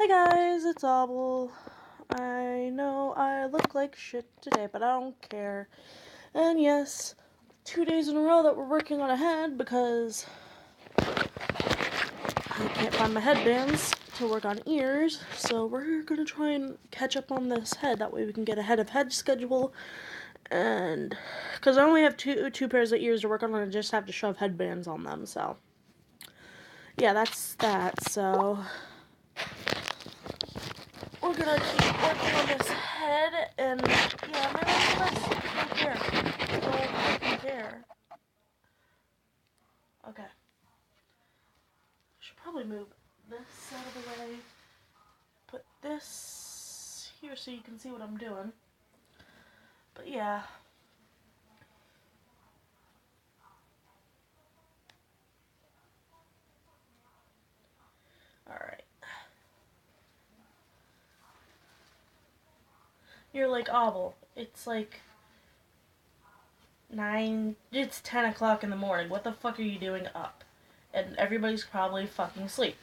Hey guys, it's Abel. I know I look like shit today, but I don't care. And yes, 2 days in a row that we're working on a head because I can't find my headbands to work on ears. So we're gonna try and catch up on this head. That way we can get ahead of head schedule. And because I only have two pairs of ears to work on, and I just have to shove headbands on them. So yeah, that's that. So we're gonna keep working on this head, and yeah, my rest don't care. Don't fucking care. Okay. I should probably move this out of the way. Put this here so you can see what I'm doing. But yeah. Alright. You're like, Abel, it's like 10 o'clock in the morning. What the fuck are you doing up? And everybody's probably fucking asleep.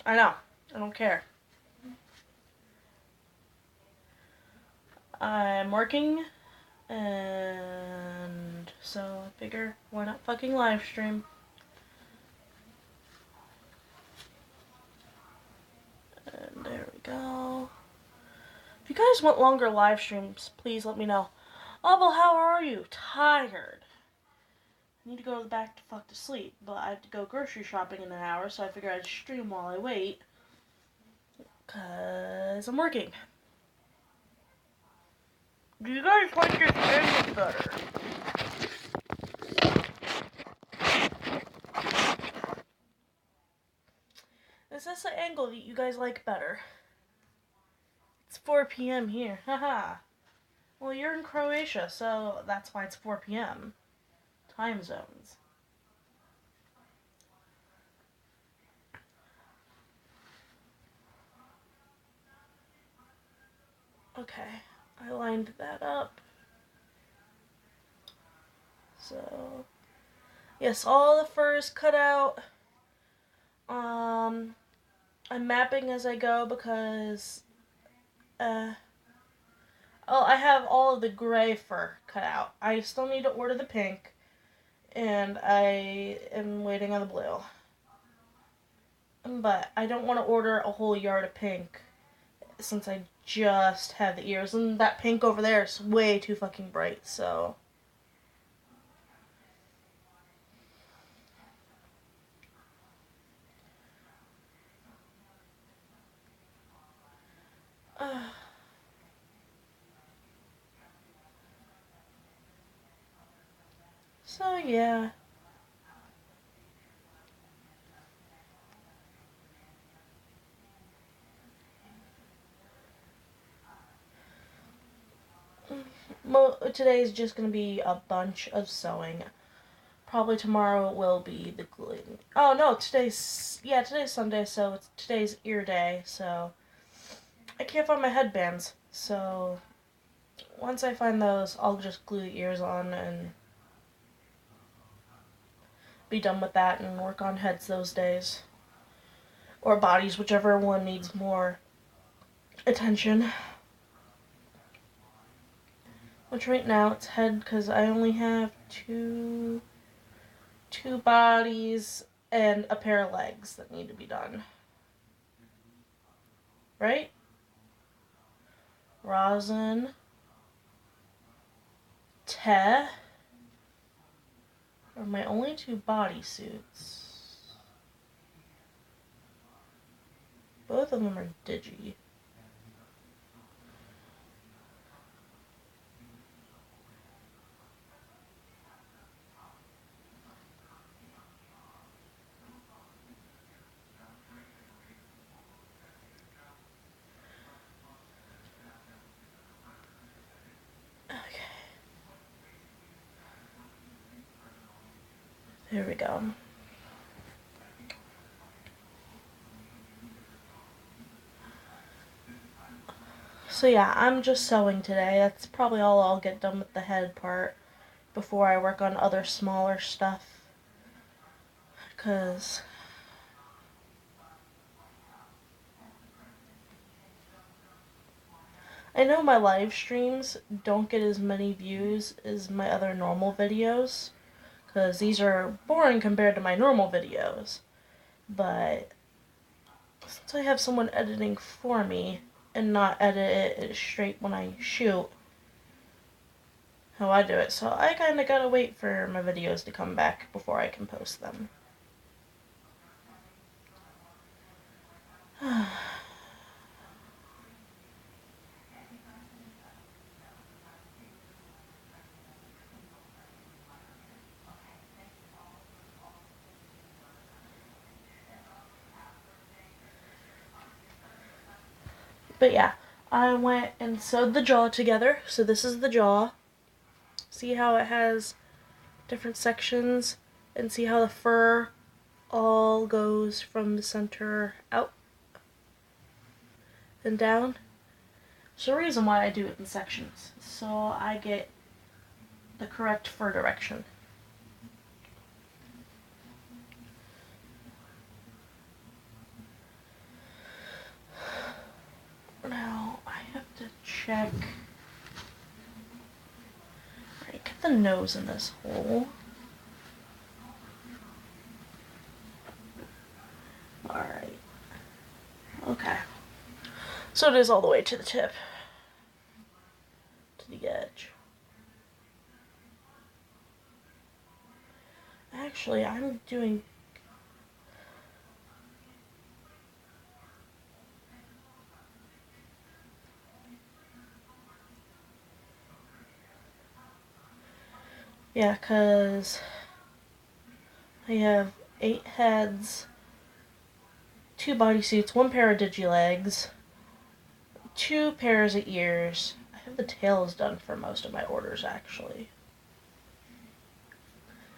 I know. I don't care. I'm working, and so I figure, why not fucking live stream? And there we go. If you guys want longer live streams, please let me know. Oh, well, how are you? Tired. I need to go back to fuck to sleep, but I have to go grocery shopping in an hour, so I figure I'd stream while I wait. Because I'm working. Do you guys like this angle better? Is this the angle that you guys like better? It's 4 p.m. here. Haha. Well, you're in Croatia, so that's why it's 4 p.m. Time zones. Okay, I lined that up. So, yes, all the fur is cut out. I'm mapping as I go because, I have all of the gray fur cut out. I still need to order the pink, and I am waiting on the blue. But I don't want to order a whole yard of pink since I just have the ears, and that pink over there is way too fucking bright, so. So yeah. Today's just gonna be a bunch of sewing. Probably tomorrow will be the gluing. Oh no, today's Sunday, so today's ear day, so I can't find my headbands. So once I find those, I'll just glue the ears on and be done with that and work on heads those days. Or bodies, whichever one needs more attention. Which right now it's head because I only have two bodies and a pair of legs that need to be done. Right? Rosin, Te are my only two bodysuits. Both of them are Digi. There we go. So yeah, I'm just sewing today. That's probably all I'll get done with the head part before I work on other smaller stuff. Because I know my live streams don't get as many views as my other normal videos, because these are boring compared to my normal videos. But since I have someone editing for me and not edit it straight when I shoot, how I do it, so I kind of gotta wait for my videos to come back before I can post them. But yeah, I went and sewed the jaw together. So this is the jaw. See how it has different sections, and see how the fur all goes from the center out and down. There's a reason why I do it in sections, so I get the correct fur direction. Now I have to check. Alright, get the nose in this hole. Alright. Okay. So it is all the way to the tip. To the edge. Actually, I'm doing... Yeah, because I have 8 heads, 2 bodysuits, 1 pair of digilegs, 2 pairs of ears. I have the tails done for most of my orders, actually.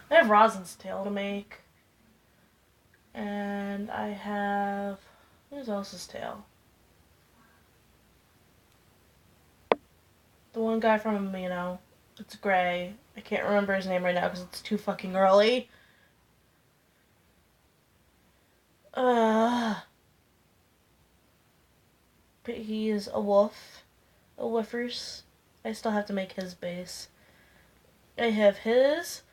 I have Rosin's tail to make. And I have... whose else's tail? The one guy from Amino. It's gray. I can't remember his name right now because it's too fucking early. But he is a wolf. A woofers. I still have to make his base. I have his,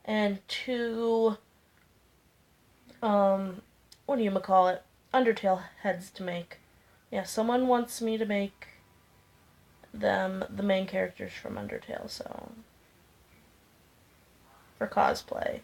and 2, what do you call it? Undertale heads to make. Yeah, someone wants me to make them the main characters from Undertale, so for cosplay.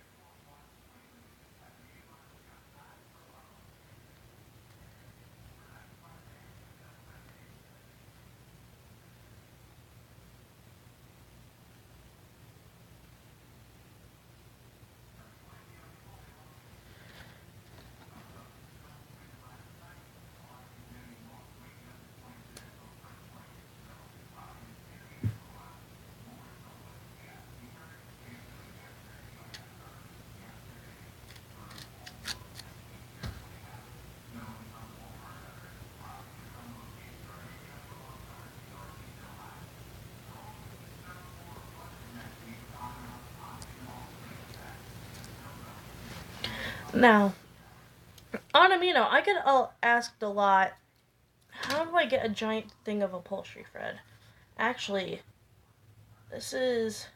Now, on Amino, I get asked a lot, how do I get a giant thing of upholstery thread? Actually, this is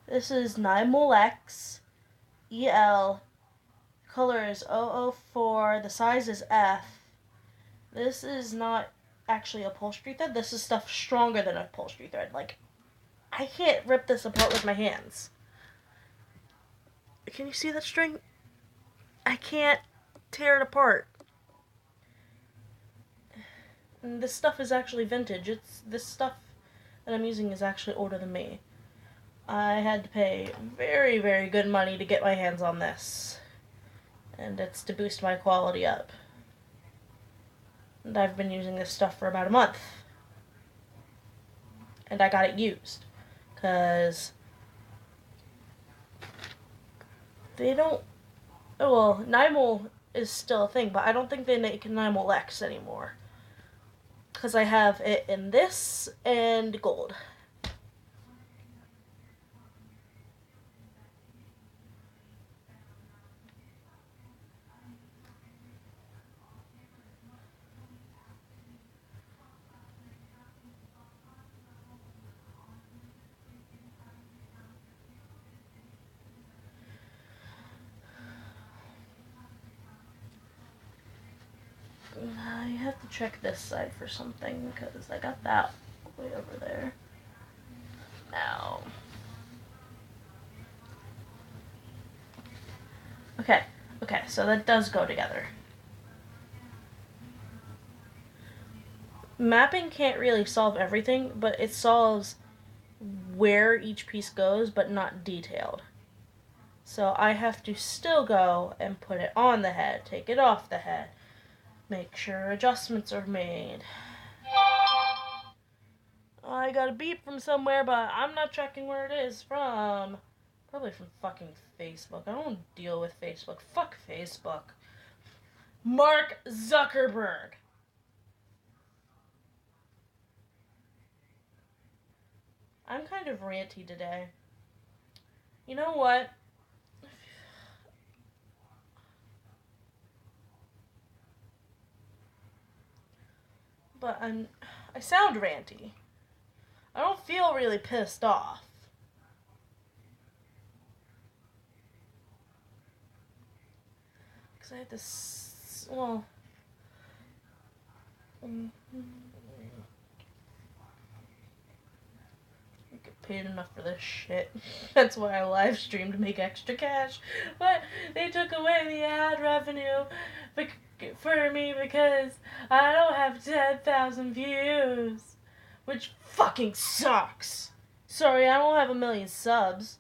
Nymol X EL. Color is 004. The size is F. This is not actually upholstery thread. This is stuff stronger than upholstery thread. Like, I can't rip this apart with my hands. Can you see that string? I can't tear it apart. And this stuff is actually vintage. This stuff that I'm using is actually older than me. I had to pay very, very good money to get my hands on this. And it's to boost my quality up. And I've been using this stuff for about a month. And I got it used. Because they don't... Oh, well, Nymol is still a thing, but I don't think they make Nymol X anymore. Because I have it in this and gold. check this side for something, because I got that way over there. Now. Okay, so that does go together. Mapping can't really solve everything, but it solves where each piece goes, but not detailed. So I have to still go and put it on the head, take it off the head, make sure adjustments are made. I got a beep from somewhere, but I'm not checking where it is from. Probably from fucking Facebook. I don't deal with Facebook. Fuck Facebook. Mark Zuckerberg. I'm kind of ranty today. You know what? But I sound ranty. I don't feel really pissed off. Because I had this, well, I get paid enough for this shit. That's why I live stream, to make extra cash. But they took away the ad revenue for me because I don't have 10,000 views. Which fucking sucks. Sorry, I don't have 1 million subs.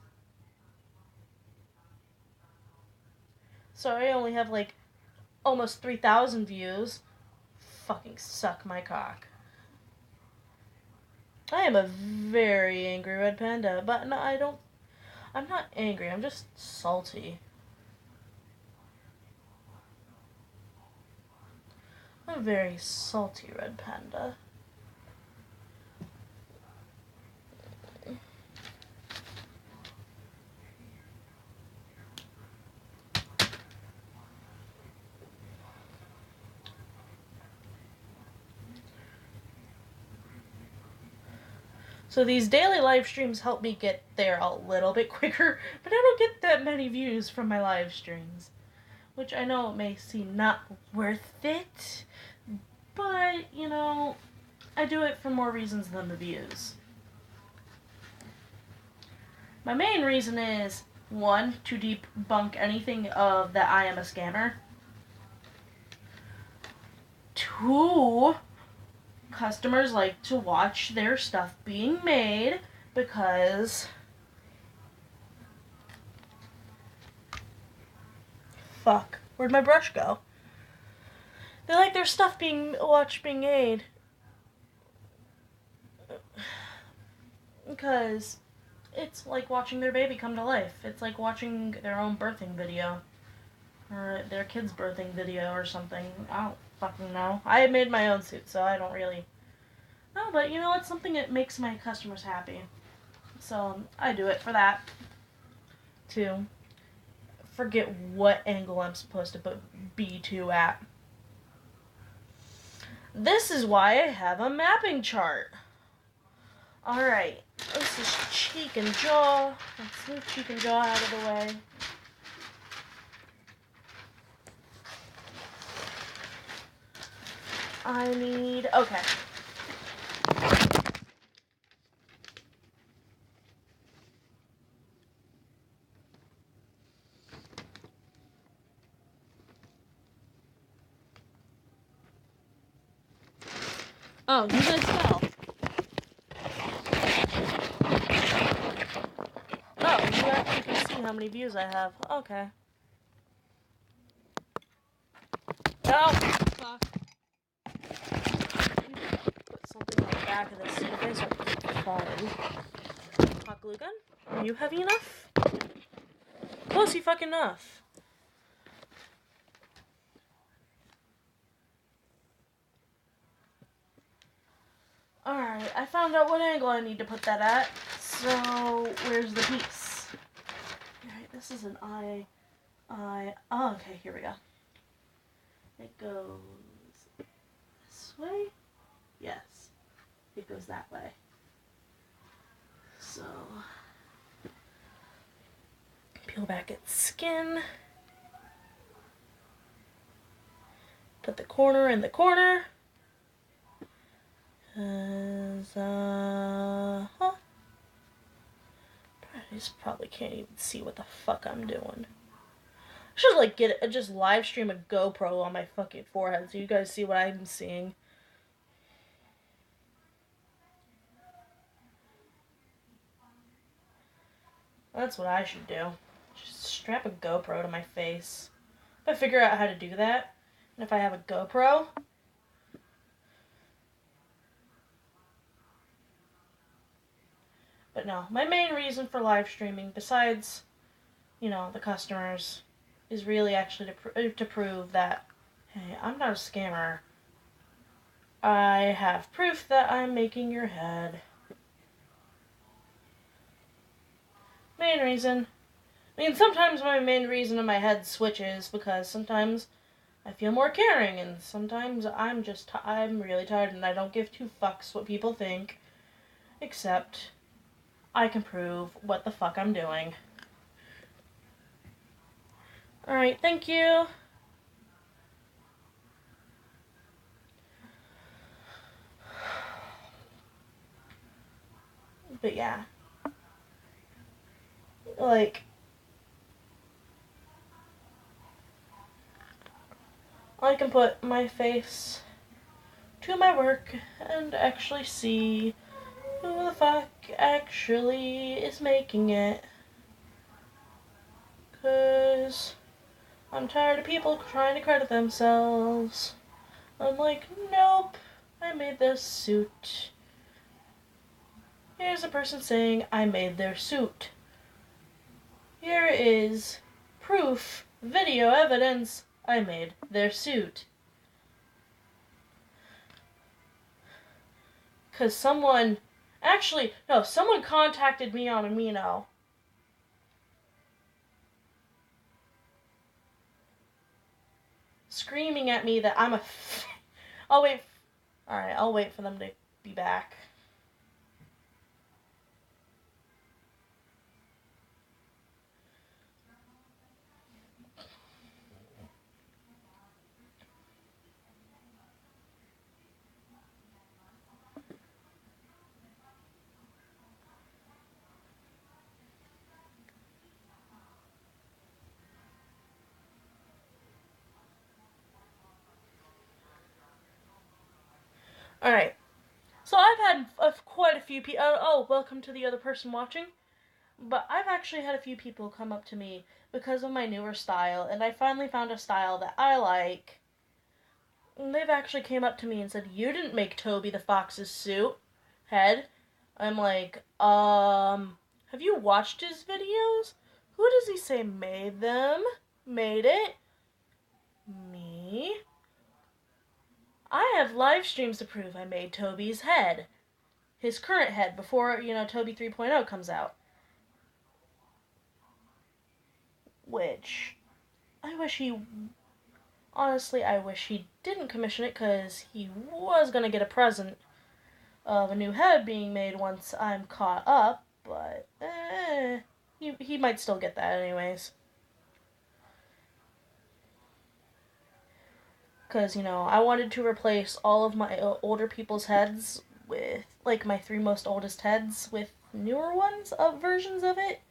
Sorry, I only have like almost 3,000 views. Fucking suck my cock. I am a very angry red panda, but no, I'm not angry, I'm just salty. I'm a very salty red panda. So these daily live streams help me get there a little bit quicker, but I don't get that many views from my live streams. Which I know it may seem not worth it, but, you know, I do it for more reasons than the views. My main reason is, 1, to debunk anything of that I am a scammer. 2, customers like to watch their stuff being made because fuck, where'd my brush go? They like their stuff being made because it's like watching their baby come to life. It's like watching their own birthing video or their kid's birthing video or something. I don't fucking know. I made my own suit, so I don't really know, but you know, it's something that makes my customers happy. So I do it for that. 2, forget what angle I'm supposed to put B2 at. This is why I have a mapping chart. Alright, this is cheek and jaw. Let's move cheek and jaw out of the way. I need, okay. Oh, you guys fell. Oh, you actually can see how many views I have. Okay. Oh, fuck. Put something on the back of this so you guys don't keep falling. Hot glue gun? Are you heavy enough? Close fucking enough. Alright, I found out what angle I need to put that at. So, where's the piece? Alright, this is an eye. Oh, okay, here we go. It goes this way? Yes, it goes that way. So, peel back its skin. Put the corner in the corner. Cause, I probably can't even see what the fuck I'm doing. I should, like, just live stream a GoPro on my fucking forehead so you guys see what I'm seeing. That's what I should do. Just strap a GoPro to my face. If I figure out how to do that, and if I have a GoPro, but no, my main reason for live streaming, besides, you know, the customers, is really actually to prove that, hey, I'm not a scammer. I have proof that I'm making your head. Main reason. I mean, sometimes my main reason in my head switches because sometimes I feel more caring, and sometimes I'm really tired and I don't give two fucks what people think, except I can prove what the fuck I'm doing. Alright, thank you. But yeah. Like, I can put my face to my work and actually see who the fuck actually is making it. 'Cause I'm tired of people trying to credit themselves. I'm like, nope, I made this suit. Here's a person saying I made their suit. Here is proof, video evidence, I made their suit. 'Cause someone contacted me on Amino. Screaming at me that I'm a I'll wait for them to be back. Alright. So I've had quite a few people. Oh, welcome to the other person watching. But I've actually had a few people come up to me because of my newer style, and I finally found a style that I like. And they've actually came up to me and said, "You didn't make Toby the Fox's suit head." I'm like, have you watched his videos? Who does he say made them? Made it? Me? I have live streams to prove I made Toby's head. His current head before, Toby 3.0 comes out. Which, I wish he didn't commission it, because he was going to get a present of a new head being made once I'm caught up, but he might still get that anyways. Because, I wanted to replace all of my older people's heads with, like, my 3 most oldest heads with newer ones of versions of it.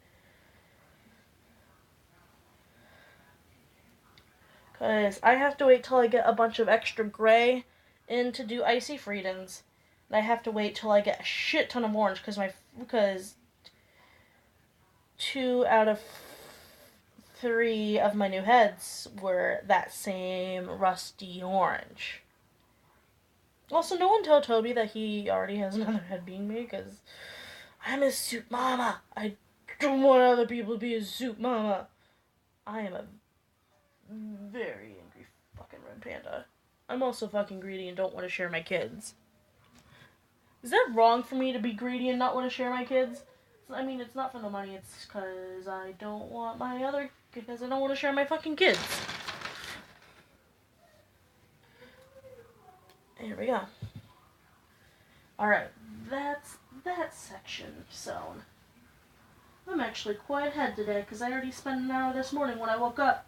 Because I have to wait till I get a bunch of extra gray in to do Icy Freedens. And I have to wait till I get a shit ton of orange, because 2 out of 3 of my new heads were that same rusty orange. Also, no one tell Toby that he already has another head being made, because I'm his suit mama. I don't want other people to be his suit mama. I am a very angry fucking red panda. I'm also fucking greedy and don't want to share my kids. Is that wrong for me to be greedy and not want to share my kids? I mean, it's not for the money, it's because I don't want to share my fucking kids. Here we go. Alright, that's that section sewn. I'm actually quite ahead today, because I already spent an hour this morning when I woke up.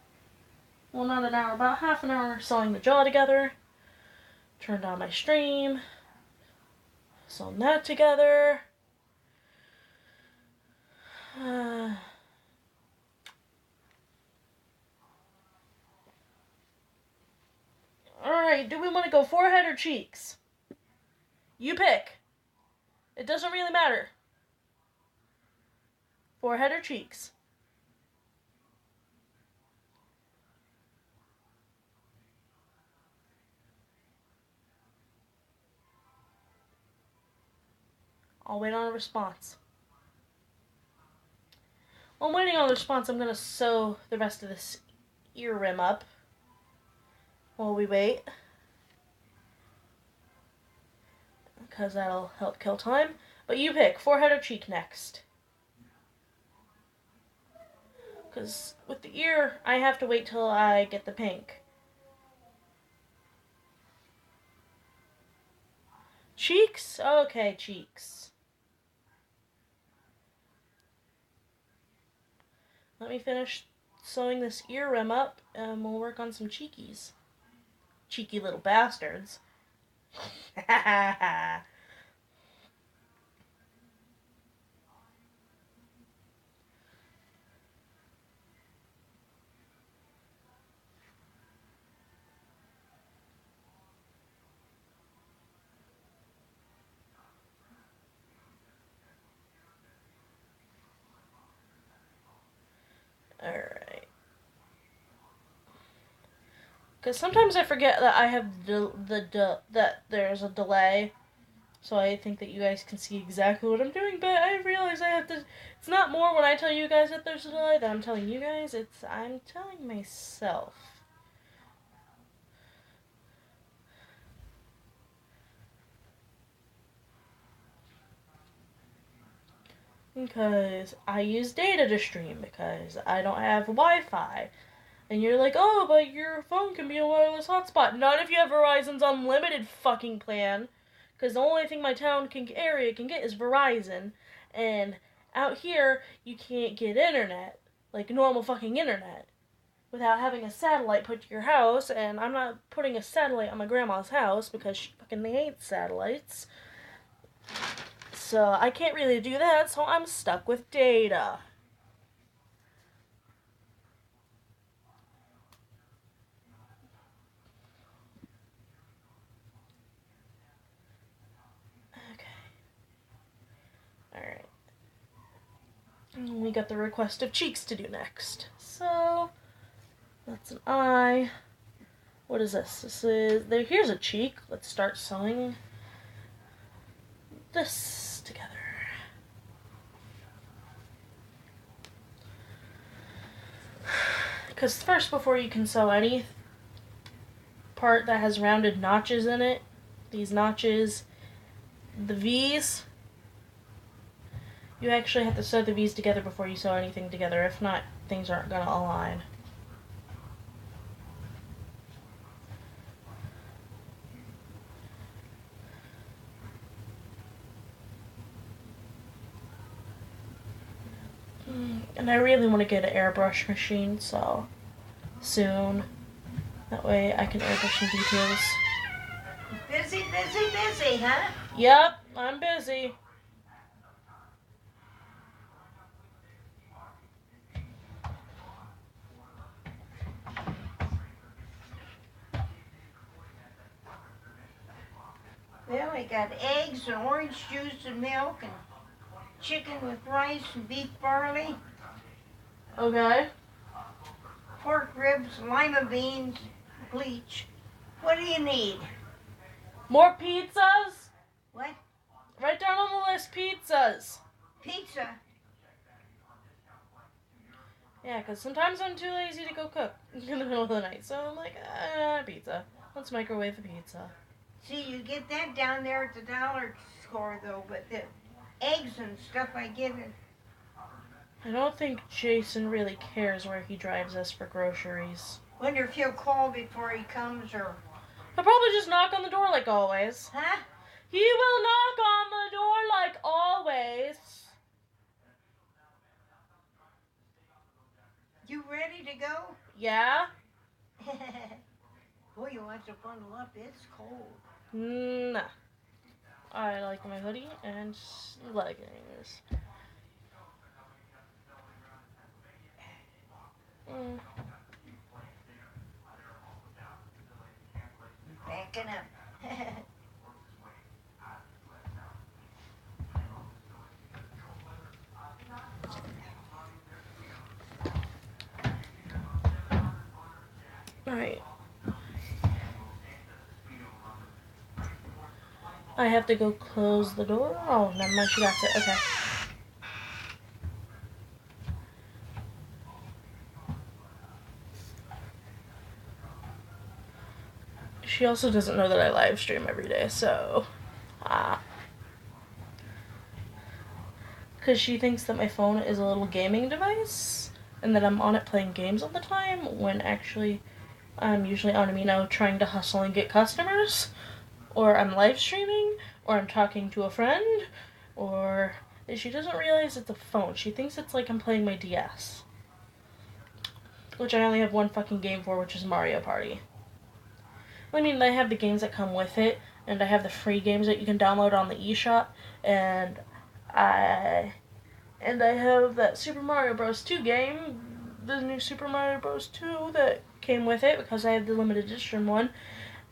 Well, not an hour, about half an hour sewing the jaw together. Turned on my stream. Sewn that together. Alright, do we want to go forehead or cheeks? You pick. It doesn't really matter. Forehead or cheeks? I'll wait on a response. While I'm waiting on a response, I'm going to sew the rest of this ear rim up while we wait, because that'll help kill time. But you pick, forehead or cheek next. Because with the ear, I have to wait till I get the pink. Cheeks? Okay, cheeks. Let me finish sewing this ear rim up, and we'll work on some cheekies. Cheeky little bastards. Alright. Because sometimes I forget that I have that there's a delay. So I think that you guys can see exactly what I'm doing, but I realize I have to... It's not more when I tell you guys that there's a delay that I'm telling you guys. I'm telling myself. Because I use data to stream, because I don't have Wi-Fi. And you're like, oh, but your phone can be a wireless hotspot. Not if you have Verizon's unlimited fucking plan. Because the only thing my area can get is Verizon. And out here, you can't get internet. Like normal fucking internet. Without having a satellite put to your house. And I'm not putting a satellite on my grandma's house because she fucking hates satellites. So I can't really do that, so I'm stuck with data. Alright. We got the request of cheeks to do next. So, that's an eye. What is this? Here's a cheek. Let's start sewing this together. Because first, before you can sew any part that has rounded notches in it, these notches, the V's, you actually have to sew the V's together before you sew anything together. If not, things aren't going to align. And I really want to get an airbrush machine, so soon. That way I can airbrush some details. Busy, busy, busy, huh? Yep, I'm busy. Well, I got eggs and orange juice and milk and chicken with rice and beef barley, Okay. pork ribs, lima beans, bleach. What do you need? More pizzas? What? Write down on the list pizzas. Pizza. Yeah, because sometimes I'm too lazy to go cook in the middle of the night. So I'm like, pizza. Let's microwave the pizza. See, you get that down there at the dollar store, though, but the eggs and stuff I get it. I don't think Jason really cares where he drives us for groceries. Wonder if he'll call before he comes, or... He'll probably just knock on the door like always. Huh? He will knock on the door like always. You ready to go? Yeah? Boy, you want to bundle up. It's cold. Nah. I like my hoodie and leggings. Mm. Backing up. Alright. I have to go close the door. Oh, never mind. She got it. Okay. She also doesn't know that I live stream every day, so. Because she thinks that my phone is a little gaming device and that I'm on it playing games all the time when actually I'm usually on Amino trying to hustle and get customers, or I'm live streaming, or I'm talking to a friend, or she doesn't realize it's a phone. She thinks it's like I'm playing my DS, which I only have one fucking game for, which is Mario Party. I mean, I have the games that come with it, and I have the free games that you can download on the eShop, and I have that Super Mario Bros. 2 game, the new Super Mario Bros. 2 that came with it because I have the limited edition one.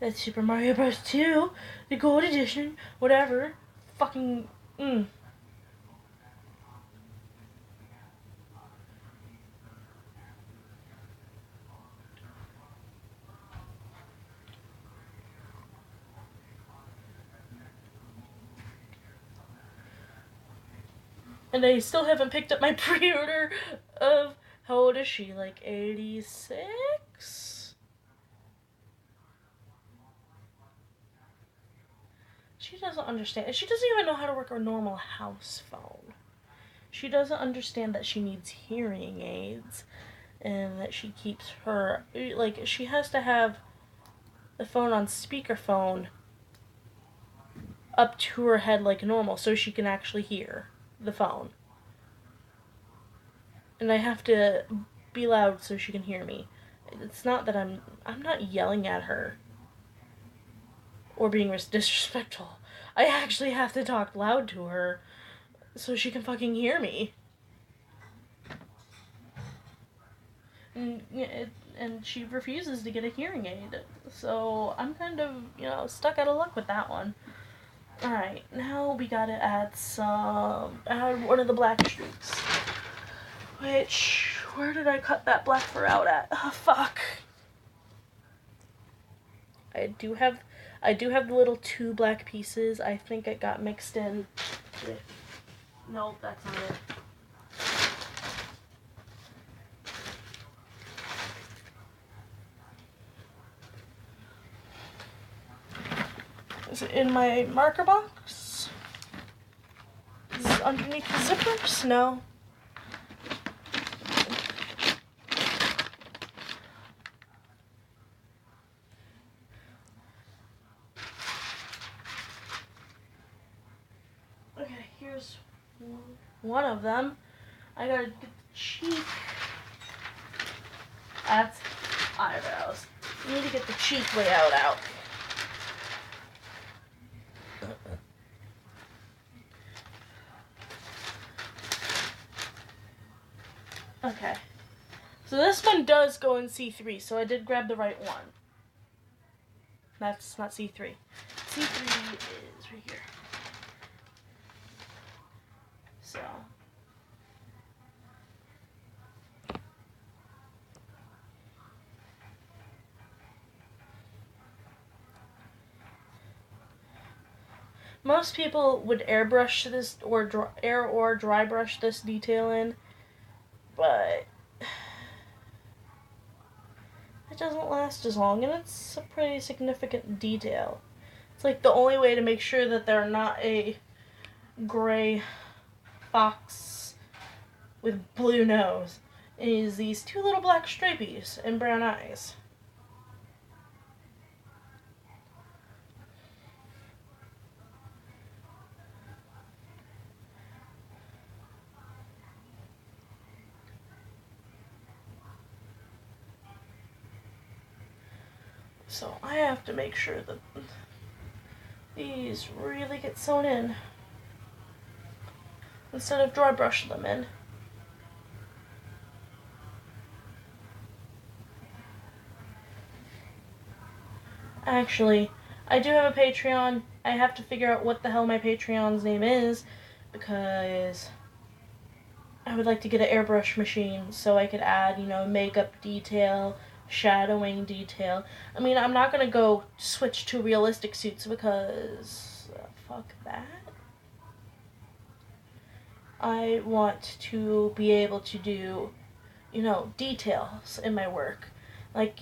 That's Super Mario Bros. 2, the gold edition, whatever. Fucking, And I still haven't picked up my pre-order of, how old is she, like 86? She doesn't understand. She doesn't even know how to work a normal house phone. She doesn't understand that she needs hearing aids and that she keeps her, like, she has to have the phone on speakerphone up to her head like normal so she can actually hear the phone. And I have to be loud so she can hear me. It's not that I'm not yelling at her or being disrespectful. I actually have to talk loud to her so she can fucking hear me. And she refuses to get a hearing aid. So I'm kind of, stuck out of luck with that one. Alright, now we gotta add one of the black streaks. Where did I cut that black fur out at? Oh, fuck. I do have the little 2 black pieces. I think it got mixed in. Nope, that's not it. Is it in my marker box? Is it underneath the zippers? No. Okay, here's one of them. I gotta get the cheek. That's eyebrows. You need to get the cheek layout out. Okay. So this one does go in C3, so I did grab the right one. That's not C3. C3 is right here. So. Most people would airbrush this or dry brush this detail in, but it doesn't last as long, and it's a pretty significant detail. It's like the only way to make sure that they're not a gray fox with blue nose is these 2 little black stripies and brown eyes. So I have to make sure that these really get sewn in instead of dry brushing them in. Actually, I do have a Patreon. I have to figure out what the hell my Patreon's name is because I would like to get an airbrush machine so I could add, makeup detail, shadowing detail. I mean, I'm not going to go switch to realistic suits because fuck that. I want to be able to do, details in my work. Like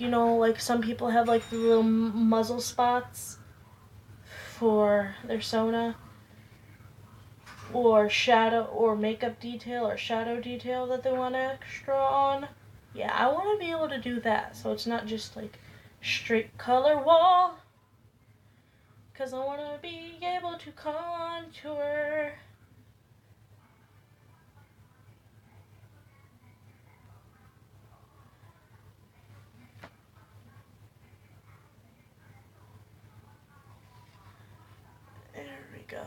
some people have like the little muzzle spots for their Sona, or shadow or makeup detail or shadow detail that they want extra on. Yeah, I want to be able to do that so it's not just like straight color wall, because I want to be able to contour. There we go.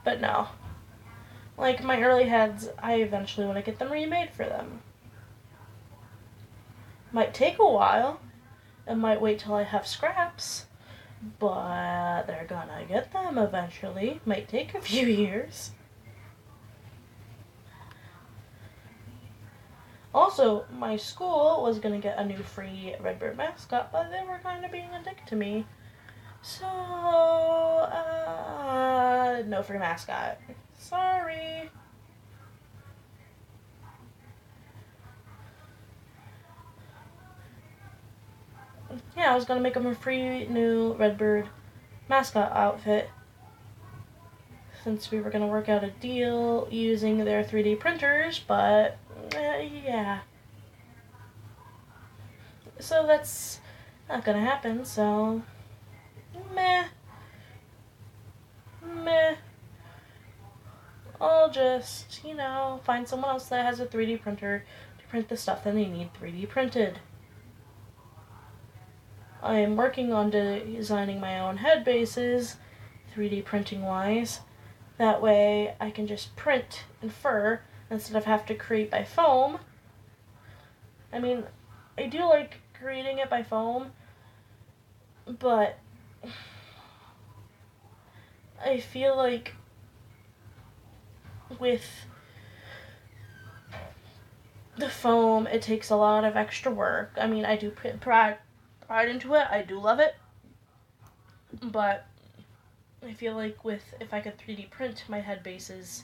But no, like my early heads, I eventually want to get them remade for them. Might take a while. It might wait till I have scraps, but they're gonna get them eventually. Might take a few years. Also, my school was gonna get a new free Redbird mascot, but they were kind of being a dick to me. So, no free mascot. Sorry. Yeah, I was gonna make them a free new Redbird mascot outfit since we were gonna work out a deal using their 3D printers, but yeah. So that's not gonna happen, so meh. I'll just, find someone else that has a 3D printer to print the stuff that they need 3D printed. I am working on designing my own head bases, 3D printing wise. That way I can just print in fur instead of have to create by foam. I mean, I do like creating it by foam, but I feel like with the foam, it takes a lot of extra work. I mean, I do put pride into it. I do love it. But I feel like if I could 3D print my head bases,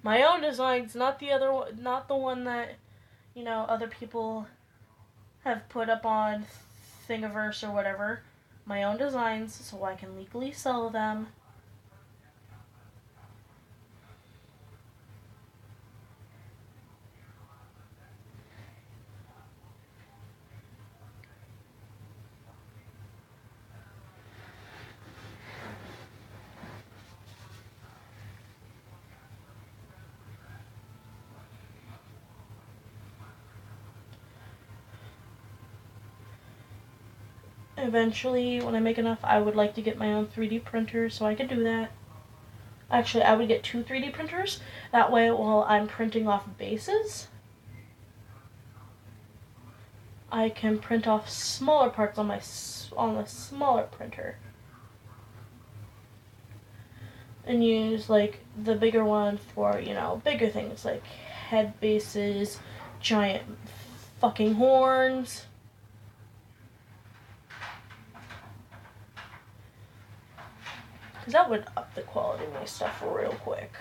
my own designs, not the one that, other people have put up on Thingiverse or whatever. My own designs so I can legally sell them. Eventually, when I make enough, I would like to get my own 3D printer so I could do that. Actually, I would get 2 3D printers. That way, while I'm printing off bases, I can print off smaller parts on the smaller printer. And use, like, the bigger one for, bigger things, like head bases, giant fucking horns. Because that would up the quality of my stuff real quick.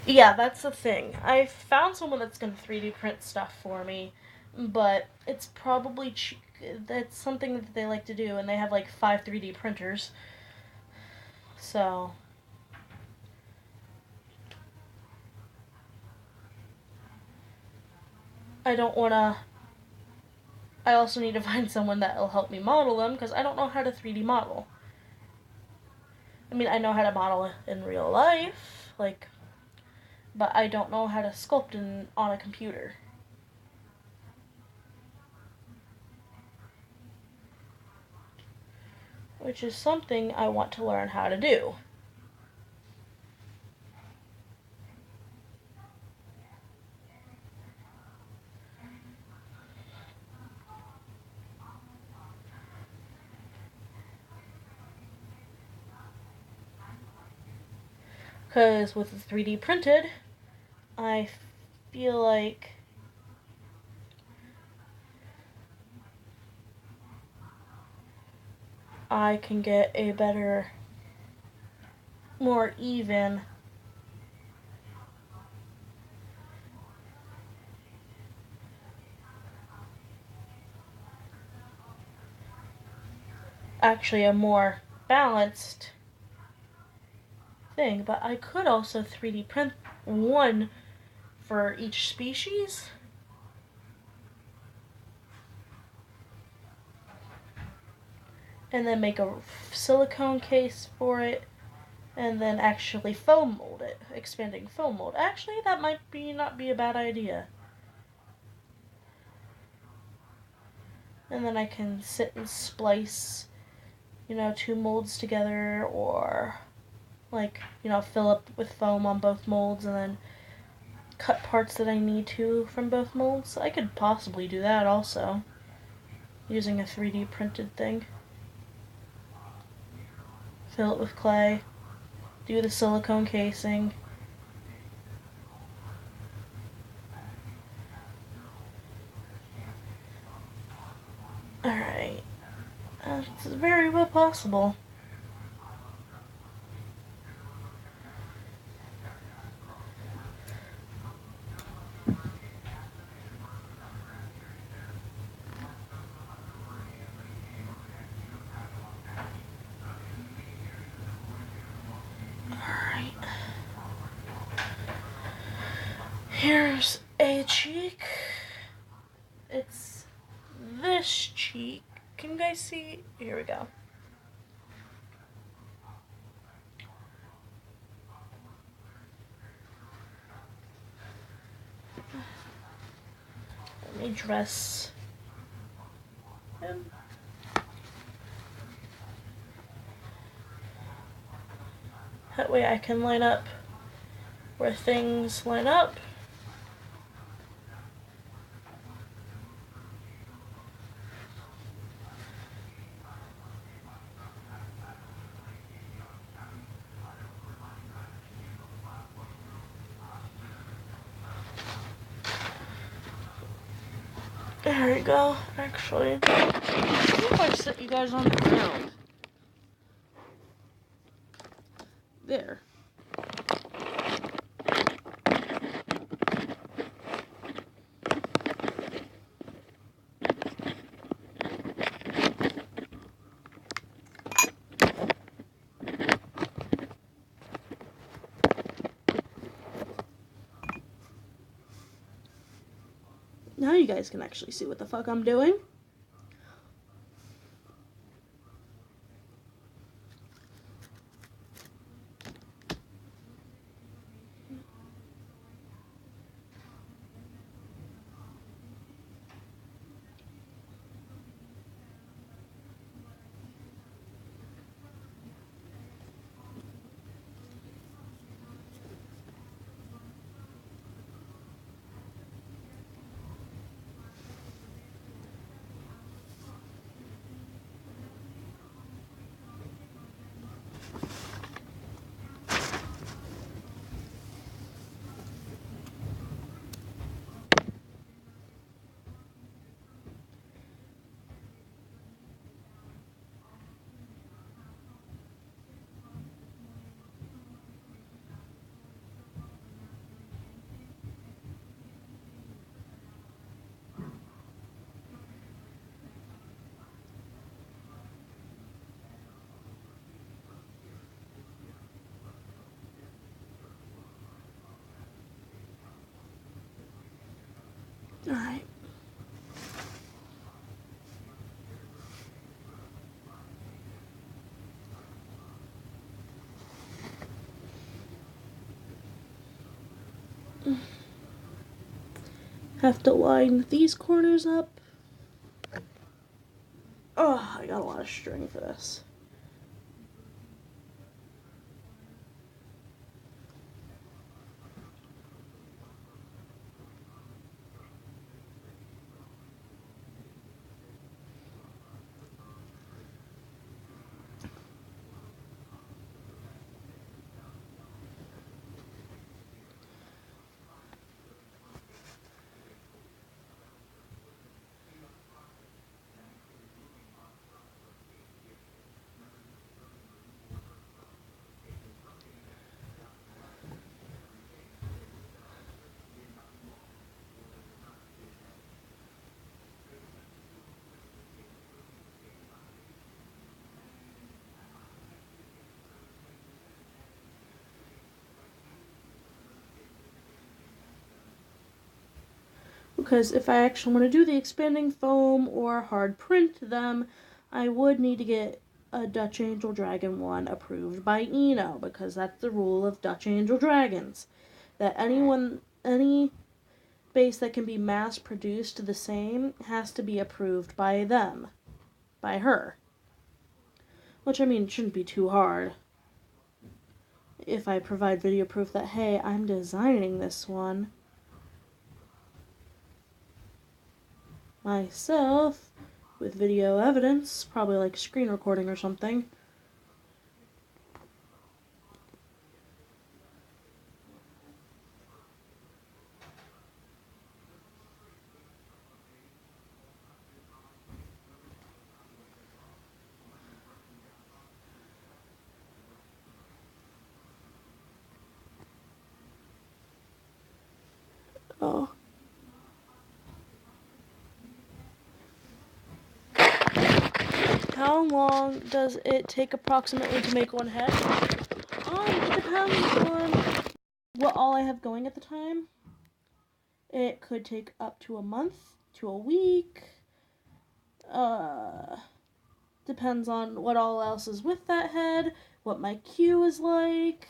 Yeah, that's the thing. I found someone that's gonna 3D print stuff for me, but it's probably that's something that they like to do, and they have like 5 3D printers. So I don't wanna. I also need to find someone that will help me model them because I don't know how to 3D model. I mean, I know how to model in real life, like, but I don't know how to sculpt on a computer. Which is something I want to learn how to do. Because with the 3D printed, I feel like I can get a better, more even actually a more balanced thing. But I could also 3D print one for each species and then make a silicone case for it and then actually foam mold it, expanding foam mold. Actually, that might not be a bad idea. And then I can sit and splice, 2 molds together, or like, fill up with foam on both molds and then cut parts that I need to from both molds. I could possibly do that also, using a 3D printed thing. Fill it with clay, do the silicone casing. Alright, that's very well possible. Alright. Here's a cheek. It's this cheek. Can you guys see? Here we go. Let me dress him. That way I can line up where things line up. There we go. Actually, if I sit you guys on the ground. There. Now you guys can actually see what the fuck I'm doing. Have to line these corners up. Oh, I got a lot of string for this. Because if I actually want to do the expanding foam or hard print them, I would need to get a Dutch Angel Dragon one approved by Eno, because that's the rule of Dutch Angel Dragons. That any base that can be mass produced the same has to be approved by them, by her. Which, I mean, shouldn't be too hard if I provide video proof that, hey, I'm designing this one myself with video evidence, probably like screen recording or something. Oh. How long does it take approximately to make one head? It depends on what all I have going at the time. It could take up to a month to a week. Depends on what all else is with that head, what my queue is like.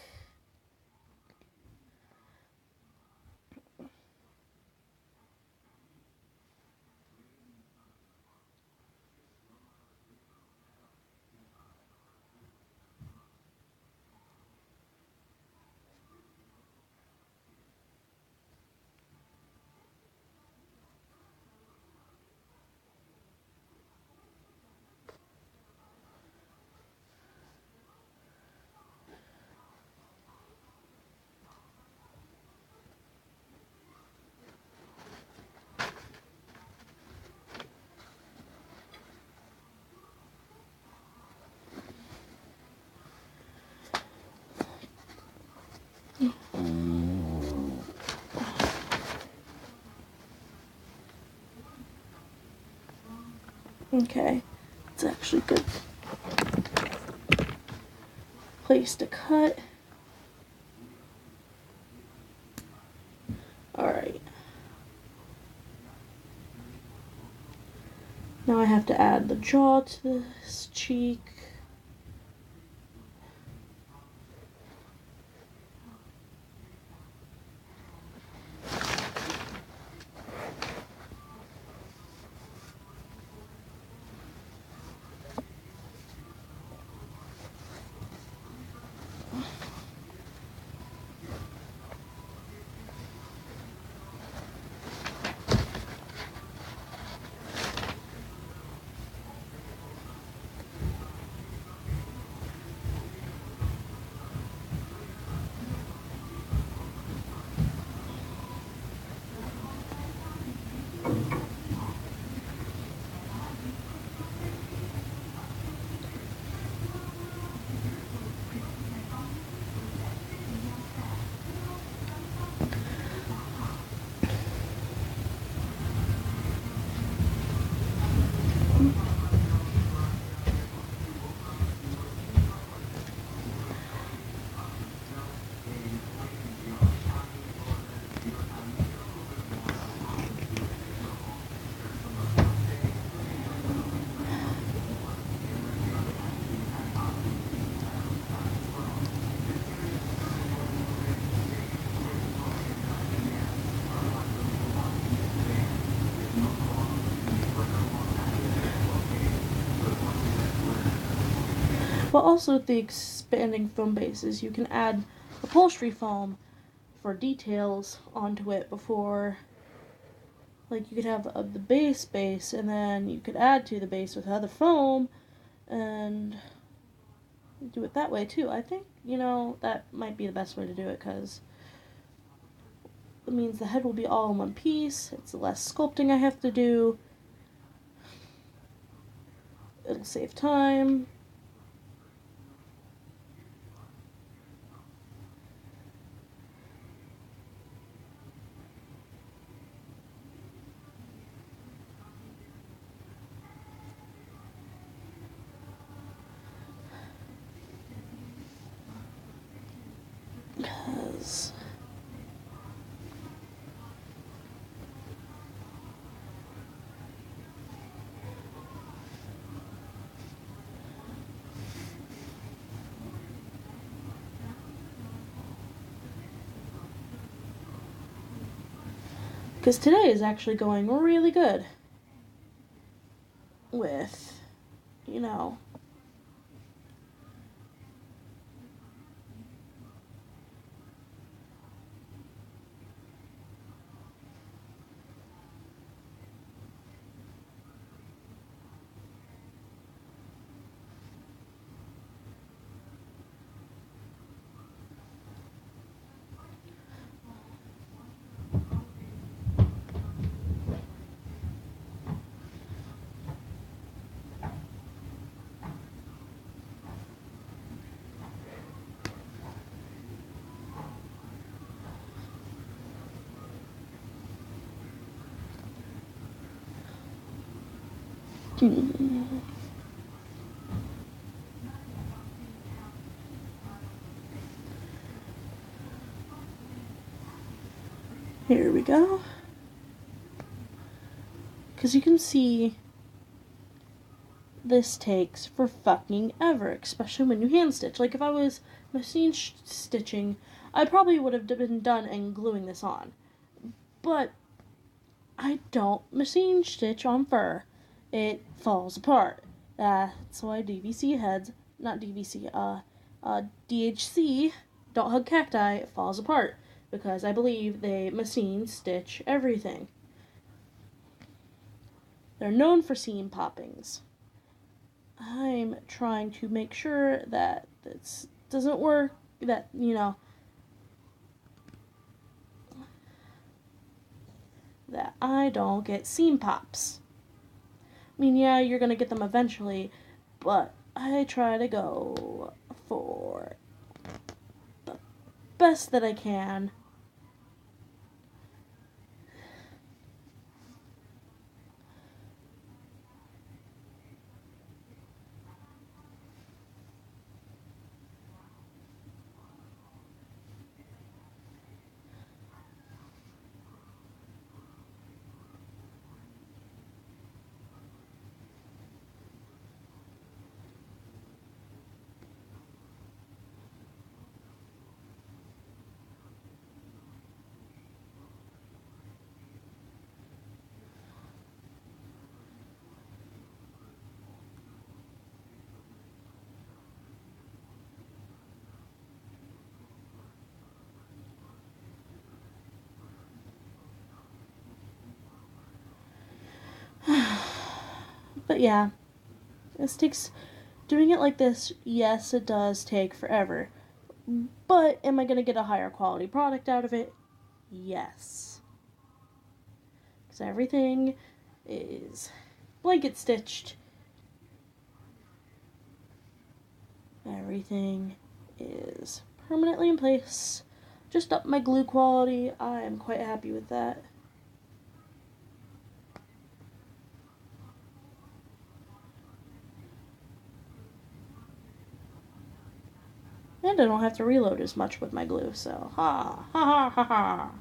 Okay, it's actually a good place to cut. Alright. Now I have to add the jaw to this cheek. But also with the expanding foam bases, you can add upholstery foam for details onto it before, like you could have the base, and then you could add to the base with other foam and do it that way too. I think, that might be the best way to do it, because it means the head will be all in one piece. It's less sculpting I have to do. It'll save time. Because today is actually going really good with, you know, here we go. Because you can see this takes for fucking ever, especially when you hand stitch. Like if I was machine stitching, I probably would have been done and gluing this on. But I don't machine stitch on fur. It falls apart. That's why DVC heads, not DVC, DHC, Don't Hug Cacti, it falls apart. Because I believe they machine stitch everything. They're known for seam poppings. I'm trying to make sure that this doesn't work, that, that I don't get seam pops. I mean, yeah, you're going to get them eventually, but I try to go for the best that I can. But yeah, doing it like this, yes, it does take forever. But am I going to get a higher quality product out of it? Yes. Because everything is blanket stitched. Everything is permanently in place. Just up my glue quality. I am quite happy with that. And I don't have to reload as much with my glue, so ha ha ha ha ha.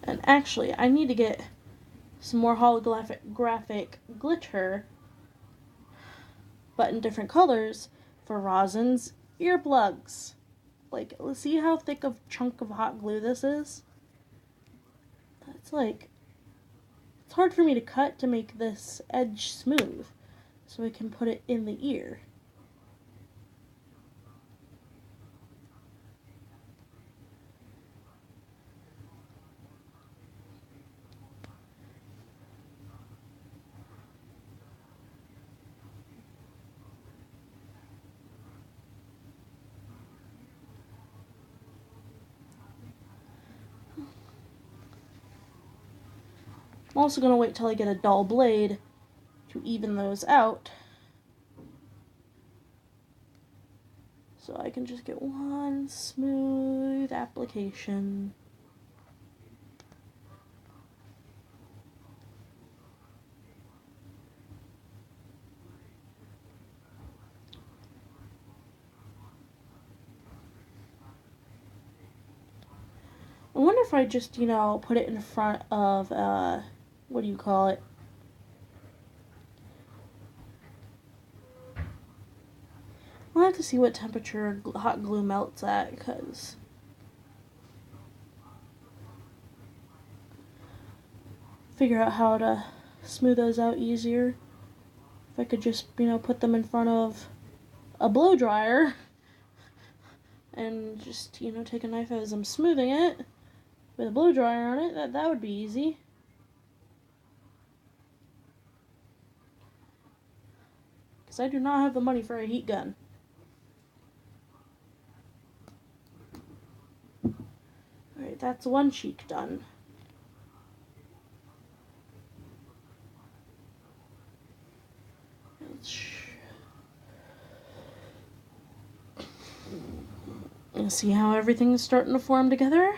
And actually, I need to get some more holographic glitter, but in different colors, for Rosin's earplugs. Like, see how thick of chunk of hot glue this is? It's like, it's hard for me to cut to make this edge smooth, so I can put it in the ear. I'm also going to wait till I get a dull blade to even those out, so I can just get one smooth application. I wonder if I just, put it in front of, what do you call it? I'll have to see what temperature hot glue melts at, because figure out how to smooth those out easier. If I could just, put them in front of a blow dryer and just, take a knife as I'm smoothing it with a blow dryer on it, that would be easy. Because I do not have the money for a heat gun. Alright, that's one cheek done. Let's see how everything's starting to form together.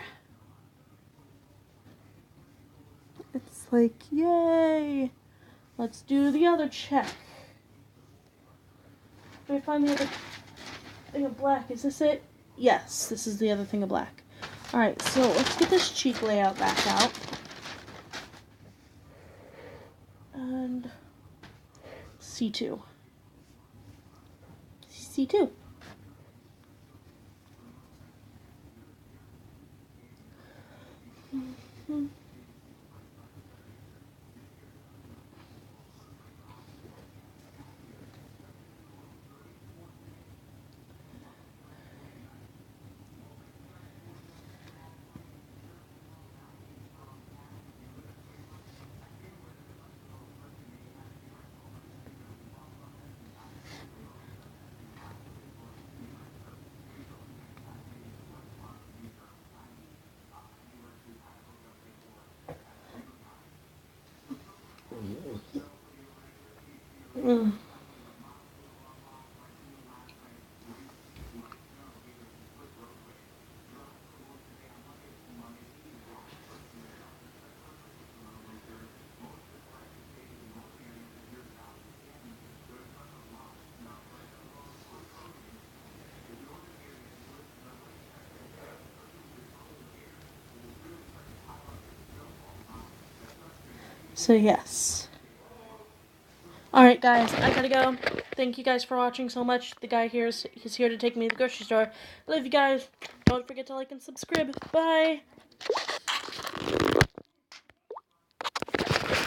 It's like, yay! Let's do the other check. If I find the other thing of black, is this it? Yes, this is the other thing of black. Alright, so let's get this cheek layout back out. And C2. C2. Mm-hmm. Mm. So yes. Alright guys, I gotta go. Thank you guys for watching so much. The guy here he's here to take me to the grocery store. I love you guys. Don't forget to like and subscribe. Bye.